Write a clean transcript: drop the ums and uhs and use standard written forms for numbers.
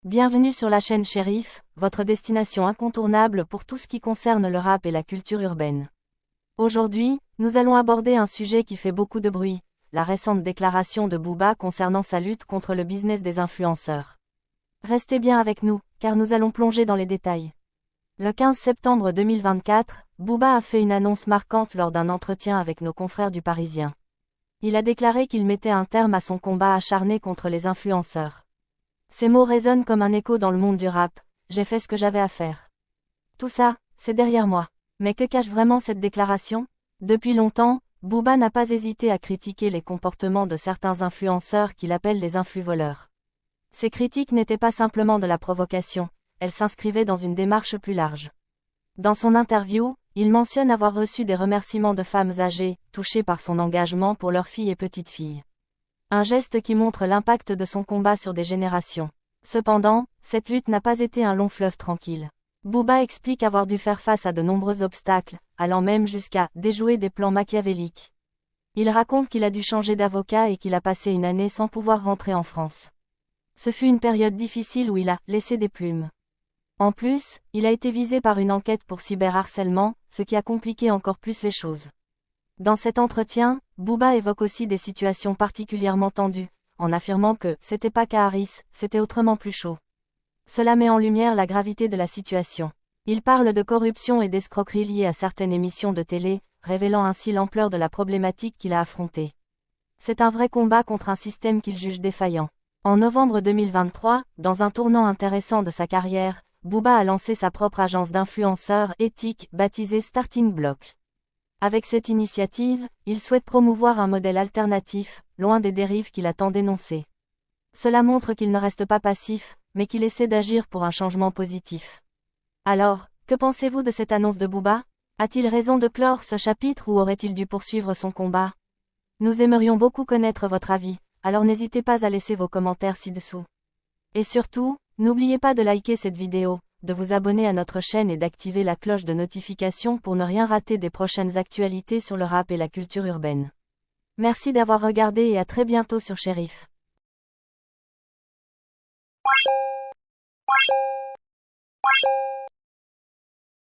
Bienvenue sur la chaîne Cherif, votre destination incontournable pour tout ce qui concerne le rap et la culture urbaine. Aujourd'hui, nous allons aborder un sujet qui fait beaucoup de bruit, la récente déclaration de Booba concernant sa lutte contre le business des influenceurs. Restez bien avec nous, car nous allons plonger dans les détails. Le 15 septembre 2024, Booba a fait une annonce marquante lors d'un entretien avec nos confrères du Parisien. Il a déclaré qu'il mettait un terme à son combat acharné contre les influenceurs. Ces mots résonnent comme un écho dans le monde du rap. J'ai fait ce que j'avais à faire. Tout ça, c'est derrière moi. Mais que cache vraiment cette déclaration? Depuis longtemps, Booba n'a pas hésité à critiquer les comportements de certains influenceurs qu'il appelle les influvoleurs. Ces critiques n'étaient pas simplement de la provocation, elles s'inscrivaient dans une démarche plus large. Dans son interview, il mentionne avoir reçu des remerciements de femmes âgées, touchées par son engagement pour leurs filles et petites-filles. Un geste qui montre l'impact de son combat sur des générations. Cependant, cette lutte n'a pas été un long fleuve tranquille. Booba explique avoir dû faire face à de nombreux obstacles, allant même jusqu'à déjouer des plans machiavéliques. Il raconte qu'il a dû changer d'avocat et qu'il a passé une année sans pouvoir rentrer en France. Ce fut une période difficile où il a laissé des plumes. En plus, il a été visé par une enquête pour cyberharcèlement, ce qui a compliqué encore plus les choses. Dans cet entretien, Booba évoque aussi des situations particulièrement tendues, en affirmant que « c'était pas Caharis, c'était autrement plus chaud ». Cela met en lumière la gravité de la situation. Il parle de corruption et d'escroquerie liées à certaines émissions de télé, révélant ainsi l'ampleur de la problématique qu'il a affrontée. C'est un vrai combat contre un système qu'il juge défaillant. En novembre 2023, dans un tournant intéressant de sa carrière, Booba a lancé sa propre agence d'influenceurs éthiques, baptisée Starting Block. Avec cette initiative, il souhaite promouvoir un modèle alternatif, loin des dérives qu'il a tant dénoncées. Cela montre qu'il ne reste pas passif, mais qu'il essaie d'agir pour un changement positif. Alors, que pensez-vous de cette annonce de Booba? A-t-il raison de clore ce chapitre ou aurait-il dû poursuivre son combat? Nous aimerions beaucoup connaître votre avis, alors n'hésitez pas à laisser vos commentaires ci-dessous. Et surtout, n'oubliez pas de liker cette vidéo, de vous abonner à notre chaîne et d'activer la cloche de notification pour ne rien rater des prochaines actualités sur le rap et la culture urbaine. Merci d'avoir regardé et à très bientôt sur Cherif.